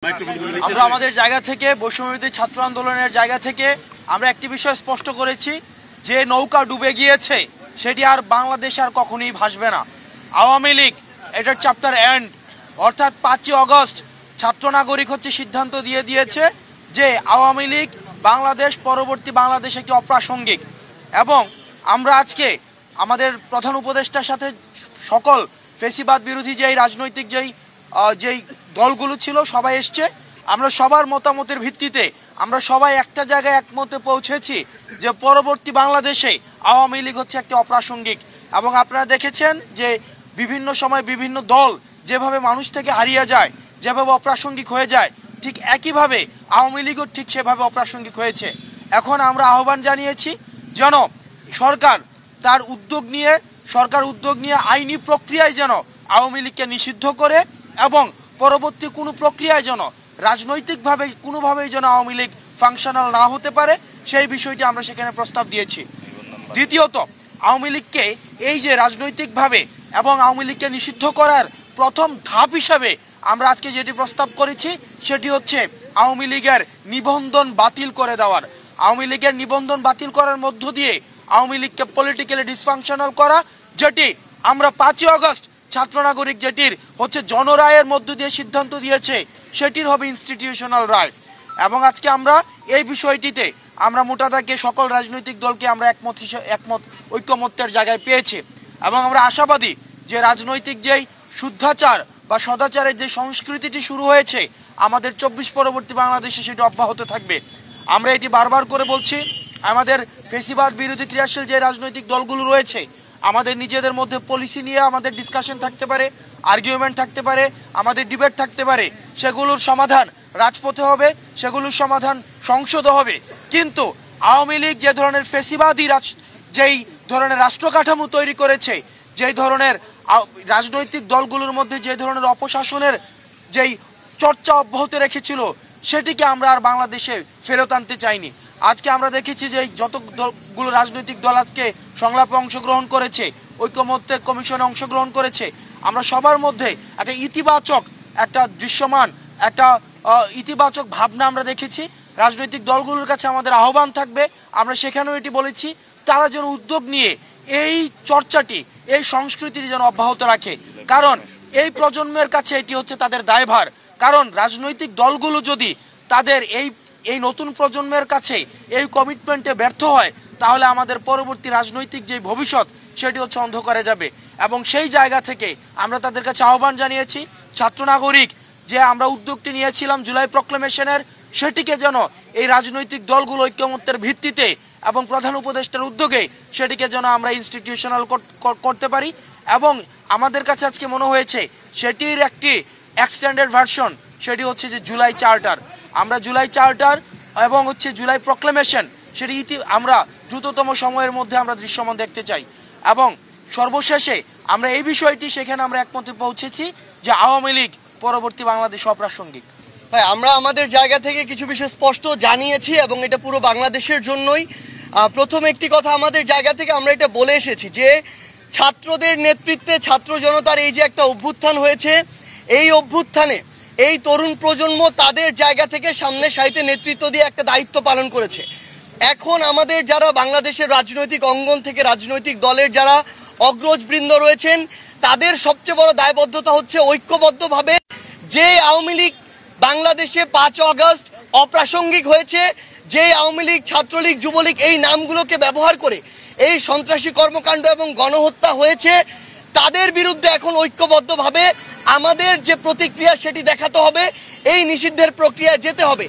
আমরা আমাদের জায়গা থেকে বৈষম্যবিরোধী ছাত্র আন্দোলনের জায়গা থেকে আমরা একটি বিষয় স্পষ্ট করেছি যে নৌকা ডুবে গিয়েছে সেটি আর বাংলাদেশ আর কখনোই ভাসবে না। আওয়ামী লীগ এটার চ্যাপ্টার এন্ড, অর্থাৎ 5ই আগস্ট ছাত্র নাগরিক হচ্ছে সিদ্ধান্ত দিয়ে দিয়েছে যে আওয়ামী লীগ বাংলাদেশ পরবর্তী বাংলাদেশ একটি অপ্রাসঙ্গিক। এবং আমরা আজকে আমাদের প্রধান উপদেষ্টার সাথে সকল ফেসিবাদ বিরোধী যেই রাজনৈতিক যেই দলগুলো ছিল সবাই এসছে। আমরা সবার মতামতের ভিত্তিতে আমরা সবাই একটা জায়গায় একমতে পৌঁছেছি যে পরবর্তী বাংলাদেশে আওয়ামী লীগ হচ্ছে একটি অপ্রাসঙ্গিক। এবং আপনারা দেখেছেন যে বিভিন্ন সময় বিভিন্ন দল যেভাবে মানুষ থেকে হারিয়ে যায়, যেভাবে অপ্রাসঙ্গিক হয়ে যায়, ঠিক একইভাবে আওয়ামী লীগও ঠিক সেভাবে অপ্রাসঙ্গিক হয়েছে। এখন আমরা আহ্বান জানিয়েছি যেন সরকার উদ্যোগ নিয়ে আইনি প্রক্রিয়ায় যেন আওয়ামী লীগকে নিষিদ্ধ করে এবং পরবর্তী কোনো প্রক্রিয়ায় যেন রাজনৈতিকভাবে কোনোভাবেই যেন আওয়ামী লীগ ফাংশনাল না হতে পারে সেই বিষয়টি আমরা সেখানে প্রস্তাব দিয়েছি। দ্বিতীয়ত, আওয়ামী লীগকে এই যে রাজনৈতিকভাবে এবং আওয়ামী লীগকে নিষিদ্ধ করার প্রথম ধাপ হিসাবে আমরা আজকে যেটি প্রস্তাব করেছি সেটি হচ্ছে আওয়ামী লীগের নিবন্ধন বাতিল করে দেওয়ার। আওয়ামী লীগের নিবন্ধন বাতিল করার মধ্য দিয়ে আওয়ামী লীগকে পলিটিক্যালি ডিসফাংশনাল করা, যেটি আমরা 5ই আগস্ট ছাত্র নাগরিক যেটির হচ্ছে জনরায়ের মধ্য দিয়ে সিদ্ধান্ত দিয়েছে সেটির হবে ইনস্টিটিউশনাল রায়। এবং আজকে আমরা এই বিষয়টিতে আমরা মোটা দাগে সকল রাজনৈতিক দলকে আমরা ঐক্যমত্যের জায়গায় পেয়েছি। এবং আমরা আশাবাদী যে রাজনৈতিক যেই শুদ্ধাচার বা সদাচারের যে সংস্কৃতিটি শুরু হয়েছে আমাদের 24 পরবর্তী বাংলাদেশে সেটি অব্যাহত থাকবে। আমরা এটি বারবার করে বলছি, আমাদের ফেসিবাদ বিরোধী ক্রিয়াশীল যে রাজনৈতিক দলগুলো রয়েছে আমাদের নিজেদের মধ্যে পলিসি নিয়ে আমাদের ডিসকাশন থাকতে পারে, আর্গুমেন্ট থাকতে পারে, আমাদের ডিবেট থাকতে পারে, সেগুলোর সমাধান রাজপথে হবে, সেগুলোর সমাধান সংসদে হবে। কিন্তু আওয়ামী লীগ যে ধরনের ফেসিবাদী যেই ধরনের রাষ্ট্র কাঠামো তৈরি করেছে, যেই ধরনের রাজনৈতিক দলগুলোর মধ্যে যে ধরনের অপশাসনের যেই চর্চা অব্যাহত রেখেছিল সেটিকে আমরা আর বাংলাদেশে ফেরত আনতে চাইনি। আজকে আমরা দেখেছি যে যতগুলো রাজনৈতিক দল আজকে সংলাপে অংশগ্রহণ করেছে, ঐক্যমত্য কমিশনে অংশগ্রহণ করেছে, আমরা সবার মধ্যে একটা ইতিবাচক ভাবনা আমরা দেখেছি। রাজনৈতিক দলগুলোর কাছে আমাদের আহ্বান থাকবে, আমরা সেখানেও এটি বলেছি, তারা যেন উদ্যোগ নিয়ে এই চর্চাটি, এই সংস্কৃতিটি যেন অব্যাহত রাখে। কারণ এই প্রজন্মের কাছে এটি হচ্ছে তাদের দায়ভার। কারণ রাজনৈতিক দলগুলো যদি তাদের এই নতুন প্রজন্মের কাছে এই কমিটমেন্টে ব্যর্থ হয় তাহলে আমাদের পরবর্তী রাজনৈতিক যে ভবিষ্যৎ সেটি হচ্ছে অন্ধকারে যাবে। এবং সেই জায়গা থেকে আমরা তাদের কাছে আহ্বান জানিয়েছি ছাত্র নাগরিক যে আমরা উদ্যোগটি নিয়েছিলাম জুলাই প্রক্লেমেশনের, সেটিকে যেন এই রাজনৈতিক দলগুলো ঐক্যমত্যের ভিত্তিতে এবং প্রধান উপদেষ্টার উদ্যোগে সেটিকে যেন আমরা ইনস্টিটিউশনাল করতে পারি। এবং আমাদের কাছে আজকে মনে হয়েছে সেটির একটি এক্সটেন্ডেড ভার্সন, সেটি হচ্ছে যে জুলাই চার্টার। আমরা জুলাই চার্টার এবং হচ্ছে জুলাই প্রক্লেমেশন সেটি আমরা দ্রুততম সময়ের মধ্যে আমরা দৃশ্যমান দেখতে চাই। এবং সর্বশেষে আমরা এই বিষয়টি সেখানে আমরা একমতে পৌঁছেছি যে আওয়ামী লীগ পরবর্তী বাংলাদেশ অপ্রাসঙ্গিক। ভাই, আমরা আমাদের জায়গা থেকে কিছু বিষয় স্পষ্ট জানিয়েছি এবং এটা পুরো বাংলাদেশের জন্যই। প্রথম একটি কথা আমাদের জায়গা থেকে আমরা এটা বলে এসেছি যে ছাত্রদের নেতৃত্বে ছাত্র জনতার এই যে একটা অভ্যুত্থান হয়েছে, এই অভ্যুত্থানে এই তরুণ প্রজন্ম তাদের জায়গা থেকে সামনে সারিতে নেতৃত্ব দিয়ে একটা দায়িত্ব পালন করেছে। এখন আমাদের যারা বাংলাদেশের রাজনৈতিক অঙ্গন থেকে রাজনৈতিক দলের যারা অগ্রজবৃন্দ রয়েছেন তাদের সবচেয়ে বড় দায়বদ্ধতা হচ্ছে ঐক্যবদ্ধভাবে যে আওয়ামী লীগ বাংলাদেশে 5 আগস্ট অপ্রাসঙ্গিক হয়েছে, যে আওয়ামী লীগ ছাত্রলীগ যুবলীগ এই নামগুলোকে ব্যবহার করে এই সন্ত্রাসী কর্মকাণ্ড এবং গণহত্যা হয়েছে তাদের বিরুদ্ধে এখন ঐক্যবদ্ধভাবে আমাদের যে প্রতিক্রিয়া সেটি দেখাতে হবে, এই নিষিদ্ধের প্রক্রিয়ায় যেতে হবে।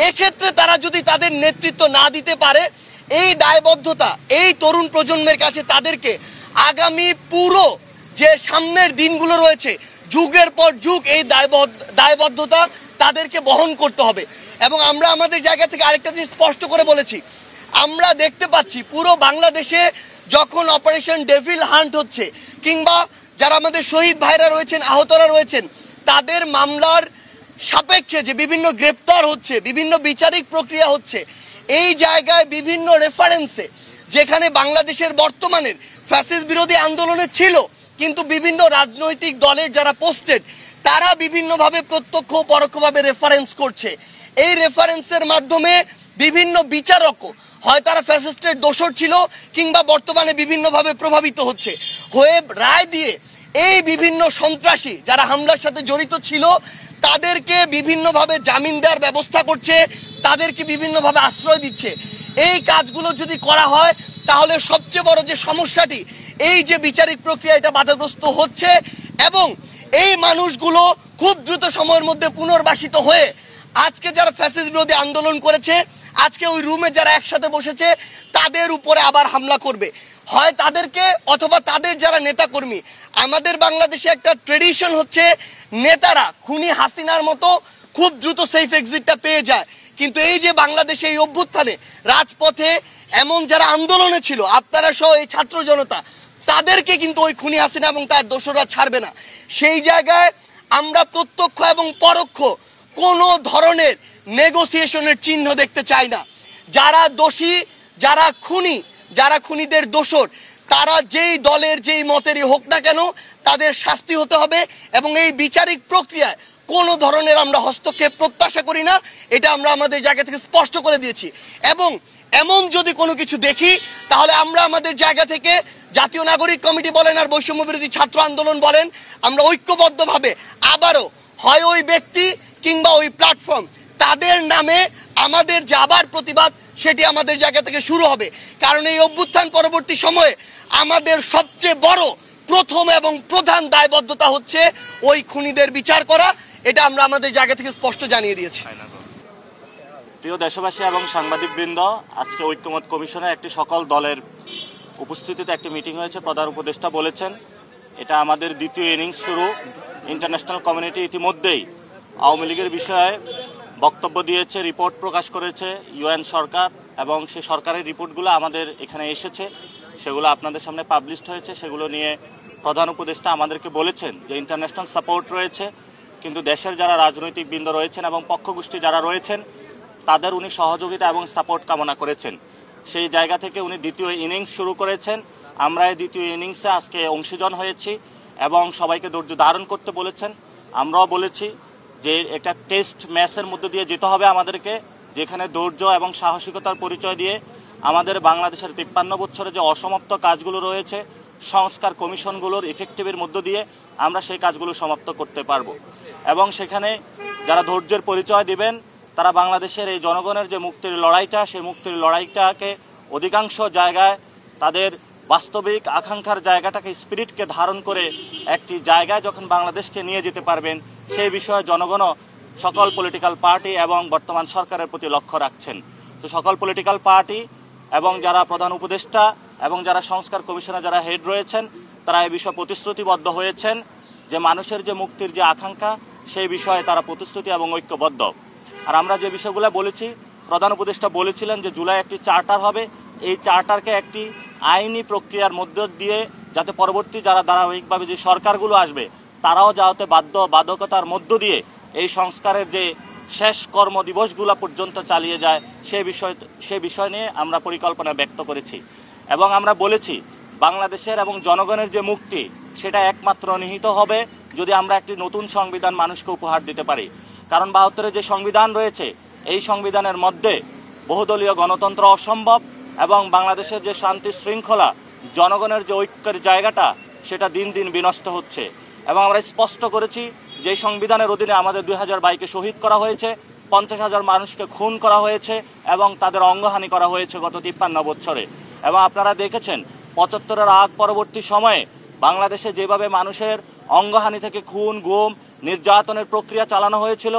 এক্ষেত্রে তারা যদি তাদের নেতৃত্ব না দিতে পারে, এই দায়বদ্ধতা এই তরুণ প্রজন্মের কাছে তাদেরকে আগামী পুরো যে সামনের দিনগুলো রয়েছে যুগের পর যুগ এই দায়বদ্ধতা তাদেরকে বহন করতে হবে। এবং আমরা আমাদের জায়গা থেকে আরেকটা জিনিস স্পষ্ট করে বলেছি, আমরা দেখতে পাচ্ছি পুরো বাংলাদেশে যখন অপারেশন ডেভিল হান্ট হচ্ছে কিংবা যারা আমাদের শহীদ ভাইরা রয়েছেন, আহতরা রয়েছেন, তাদের মামলার সাপেক্ষে যে বিভিন্ন গ্রেপ্তার হচ্ছে, বিভিন্ন বিচারিক প্রক্রিয়া হচ্ছে, এই জায়গায় বিভিন্ন রেফারেন্সে যেখানে বাংলাদেশের বর্তমানের ফ্যাসিস্ট বিরোধী আন্দোলনে ছিল কিন্তু বিভিন্ন রাজনৈতিক দলের যারা পোস্টেড তারা বিভিন্নভাবে প্রত্যক্ষ ও পরোক্ষভাবে রেফারেন্স করছে। এই রেফারেন্সের মাধ্যমে বিভিন্ন বিচারকও হয় তারা ফ্যাসিস্টের দোসর ছিল কিংবা বর্তমানে বিভিন্নভাবে প্রভাবিত হয়ে রায় দিয়ে এই বিভিন্ন সন্ত্রাসী যারা হামলার সাথে জড়িত ছিল তাদেরকে বিভিন্নভাবে জামিন দেওয়ার ব্যবস্থা করছে, তাদেরকে বিভিন্নভাবে আশ্রয় দিচ্ছে। এই কাজগুলো যদি করা হয় তাহলে সবচেয়ে বড় যে সমস্যাটি, এই যে বিচারিক প্রক্রিয়া এটা বাধাগ্রস্ত হচ্ছে এবং এই মানুষগুলো খুব দ্রুত সময়ের মধ্যে পুনর্বাসিত হয়ে আজকে যারা ফ্যাসিস্ট বিরোধী আন্দোলন করেছে, আজকে ওই রুমে যারা একসাথে বসেছে তাদের উপরে আবার হামলা করবে, হয় তাদেরকে অথবা তাদের যারা নেতাকর্মী। আমাদের বাংলাদেশে একটা ট্রেডিশন হচ্ছে নেতারা খুনি হাসিনার মতো খুব দ্রুত সেফ এক্সিটটা পেয়ে যায়, কিন্তু এই যে বাংলাদেশে এই অভ্যুত্থানে রাজপথে এমন যারা আন্দোলনে ছিল আপনারা সহ এই ছাত্র জনতা, তাদেরকে কিন্তু ওই খুনি হাসিনা এবং তার দোসররা ছাড়বে না। সেই জায়গায় আমরা প্রত্যক্ষ এবং পরোক্ষ কোনো ধরনের নেগোসিয়েশনের চিহ্ন দেখতে চাই না। যারা দোষী, যারা খুনিদের দোসর, তারা যেই দলের যেই মতেরই হোক না কেন তাদের শাস্তি হতে হবে এবং এই বিচারিক প্রক্রিয়ায় কোনো ধরনের আমরা হস্তক্ষেপ প্রত্যাশা করি না, এটা আমরা আমাদের জায়গা থেকে স্পষ্ট করে দিয়েছি। এবং এমন যদি কোনো কিছু দেখি তাহলে আমরা আমাদের জায়গা থেকে জাতীয় নাগরিক কমিটি বলেন আর বৈষম্য বিরোধী ছাত্র আন্দোলন বলেন, আমরা ঐক্যবদ্ধভাবে আবারও হয় ওই ব্যক্তি কিংবা ওই প্ল্যাটফর্ম তাদের নামে আমাদের যে আবার প্রতিবাদ সেটি আমাদের জায়গা থেকে শুরু হবে। কারণ এই অভ্যুত্থান পরবর্তী সময়ে আমাদের সবচেয়ে বড় প্রথম এবং প্রধান দায়বদ্ধতা হচ্ছে ওই খুনিদের বিচার করা, এটা আমরা আমাদের জায়গা থেকে স্পষ্ট জানিয়ে দিয়েছি। প্রিয় দেশবাসী এবং সাংবাদিকবৃন্দ, আজকে ঐক্যমত কমিশনের একটি সকল দলের উপস্থিতিতে একটি মিটিং হয়েছে। প্রধান উপদেষ্টা বলেছেন এটা আমাদের দ্বিতীয় ইনিংস শুরু। ইন্টারন্যাশনাল কমিউনিটি ইতিমধ্যেই আওয়ামী লীগের বিষয়ে বক্তব্য দিয়েছে, রিপোর্ট প্রকাশ করেছে ইউএন সরকার, এবং সেই সরকারের রিপোর্টগুলো আমাদের এখানে এসেছে, সেগুলো আপনাদের সামনে পাবলিশড হয়েছে। সেগুলো নিয়ে প্রধান উপদেষ্টা আমাদেরকে বলেছেন যে ইন্টারন্যাশনাল সাপোর্ট রয়েছে, কিন্তু দেশের যারা রাজনৈতিক বৃন্দ রয়েছেন এবং পক্ষগোষ্ঠী যারা রয়েছেন তাদের উনি সহযোগিতা এবং সাপোর্ট কামনা করেছেন। সেই জায়গা থেকে উনি দ্বিতীয় ইনিংস শুরু করেছেন। আমরা এই দ্বিতীয় ইনিংসে আজকে অংশীজন হয়েছি এবং সবাইকে ধৈর্য ধারণ করতে বলেছেন। আমরাও বলেছি যে একটা টেস্ট ম্যাচের মধ্যে দিয়ে যেতে হবে আমাদেরকে, যেখানে ধৈর্য এবং সাহসিকতার পরিচয় দিয়ে আমাদের বাংলাদেশের 53 বছরে যে অসমাপ্ত কাজগুলো রয়েছে সংস্কার কমিশনগুলোর ইফেক্টিভের মধ্য দিয়ে আমরা সেই কাজগুলো সমাপ্ত করতে পারবো। এবং সেখানে যারা ধৈর্যের পরিচয় দিবেন তারা বাংলাদেশের এই জনগণের যে মুক্তির লড়াইটা, সেই মুক্তির লড়াইটাকে অধিকাংশ জায়গায় তাদের বাস্তবিক আকাঙ্ক্ষার জায়গাটাকে, স্পিরিটকে ধারণ করে একটি জায়গায় যখন বাংলাদেশকে নিয়ে যেতে পারবেন, সেই বিষয়ে জনগণও সকল পলিটিক্যাল পার্টি এবং বর্তমান সরকারের প্রতি লক্ষ্য রাখছেন। তো সকল পলিটিক্যাল পার্টি এবং যারা প্রধান উপদেষ্টা এবং যারা সংস্কার কমিশনে যারা হেড রয়েছেন তারা এই বিষয়ে প্রতিশ্রুতিবদ্ধ হয়েছেন যে মানুষের যে মুক্তির যে আকাঙ্ক্ষা সেই বিষয়ে তারা প্রতিশ্রুতি এবং ঐক্যবদ্ধ। আর আমরা যে বিষয়গুলো বলেছি, প্রধান উপদেষ্টা বলেছিলেন যে জুলাই একটি চার্টার হবে, এই চার্টারকে একটি আইনি প্রক্রিয়ার মধ্য দিয়ে যাতে পরবর্তী যারা ধারাবাহিকভাবে যে সরকারগুলো আসবে তারাও যাতে বাধ্যকতার মধ্য দিয়ে এই সংস্কারের যে শেষ কর্মদিবসগুলো পর্যন্ত চালিয়ে যায় সে বিষয় নিয়ে আমরা পরিকল্পনা ব্যক্ত করেছি। এবং আমরা বলেছি বাংলাদেশের এবং জনগণের যে মুক্তি সেটা একমাত্র নিহিত হবে যদি আমরা একটি নতুন সংবিধান মানুষকে উপহার দিতে পারি। কারণ 72-এর যে সংবিধান রয়েছে এই সংবিধানের মধ্যে বহুদলীয় গণতন্ত্র অসম্ভব এবং বাংলাদেশের যে শান্তি শৃঙ্খলা, জনগণের যে ঐক্যের জায়গাটা সেটা দিন দিন বিনষ্ট হচ্ছে। এবং আমরা স্পষ্ট করেছি যে সংবিধানের অধীনে আমাদের 2000 ভাইকে শহীদ করা হয়েছে, 50,000 মানুষকে খুন করা হয়েছে এবং তাদের অঙ্গহানি করা হয়েছে গত 53 বছরে। এবং আপনারা দেখেছেন 75-এর আগ পরবর্তী সময়ে বাংলাদেশে যেভাবে মানুষের অঙ্গহানি থেকে খুন, গুম, নির্যাতনের প্রক্রিয়া চালানো হয়েছিল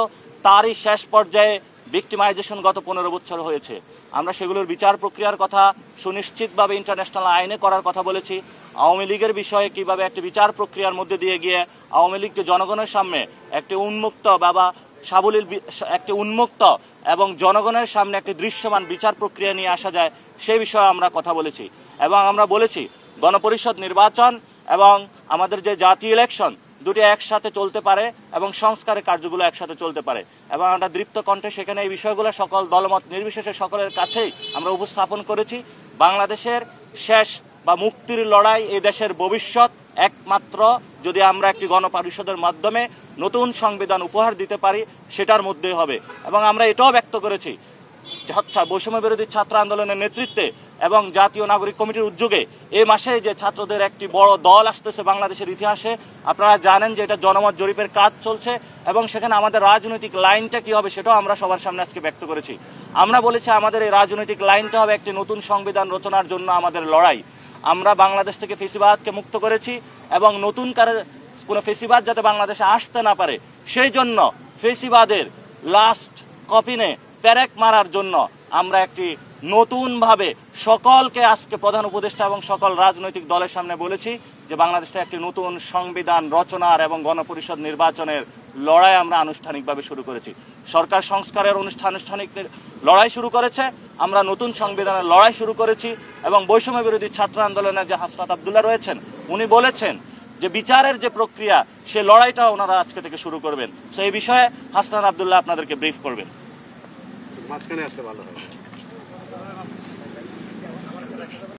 তারই শেষ পর্যায়ে ভিক্টিমাইজেশন গত 15 বছর হয়েছে। আমরা সেগুলোর বিচার প্রক্রিয়ার কথা সুনিশ্চিতভাবে ইন্টারন্যাশনাল আইনে করার কথা বলেছি। আওয়ামী লীগের বিষয়ে কিভাবে একটি বিচার প্রক্রিয়ার মধ্যে দিয়ে গিয়ে আওয়ামী লীগকে জনগণের সামনে একটি উন্মুক্ত এবং জনগণের সামনে একটি দৃশ্যমান বিচার প্রক্রিয়া নিয়ে আসা যায় সেই বিষয়ে আমরা কথা বলেছি। এবং আমরা বলেছি গণপরিষদ নির্বাচন এবং আমাদের যে জাতীয় ইলেকশন দুটি একসাথে চলতে পারে এবং সংস্কারের কার্যগুলো একসাথে চলতে পারে। এবং আমরা দৃপ্ত কণ্ঠে সেখানে এই বিষয়গুলো সকল দলমত নির্বিশেষে সকলের কাছেই আমরা উপস্থাপন করেছি। বাংলাদেশের শেষ বা মুক্তির লড়াই, এই দেশের ভবিষ্যৎ একমাত্র যদি আমরা একটি গণপরিষদের মাধ্যমে নতুন সংবিধান উপহার দিতে পারি সেটার মধ্যেই হবে। এবং আমরা এটাও ব্যক্ত করেছি বৈষম্য বিরোধী ছাত্র আন্দোলনের নেতৃত্বে এবং জাতীয় নাগরিক কমিটির উদ্যোগে এই মাসে যে ছাত্রদের একটি বড় দল আসতেছে বাংলাদেশের ইতিহাসে, আপনারা জানেন যে এটা জনমত জরিপের কাজ চলছে এবং সেখানে আমাদের রাজনৈতিক লাইনটা কী হবে সেটাও আমরা সবার সামনে আজকে ব্যক্ত করেছি। আমরা বলেছি আমাদের এই রাজনৈতিক লাইনটা হবে একটি নতুন সংবিধান রচনার জন্য আমাদের লড়াই। আমরা বাংলাদেশ থেকে ফেসিবাদকে মুক্ত করেছি এবং নতুন করে কোনো ফেসিবাদ যাতে বাংলাদেশে আসতে না পারে সেই জন্য ফেসিবাদের লাস্ট কপিনে প্যারেক মারার জন্য আমরা একটি নতুনভাবে সকলকে আজকে প্রধান উপদেষ্টা এবং সকল রাজনৈতিক দলের সামনে বলেছি যে বাংলাদেশে একটি নতুন সংবিধান রচনার এবং গণপরিষদ নির্বাচনের লড়াই আমরা আনুষ্ঠানিকভাবে শুরু করেছি। সরকার সংস্কারের আনুষ্ঠানিক লড়াই শুরু করেছে, আমরা নতুন সংবিধানের লড়াই শুরু করেছি এবং বৈষম্য বিরোধী ছাত্র আন্দোলনের যে হাসনাত আবদুল্লাহ রয়েছেন উনি বলেছেন যে বিচারের যে প্রক্রিয়া সে লড়াইটা ওনারা আজকে থেকে শুরু করবেন। তো এই বিষয়ে হাসনাত আবদুল্লাহ আপনাদেরকে ব্রিফ করবেন। মাঝখানে আসলে ভালো হয়।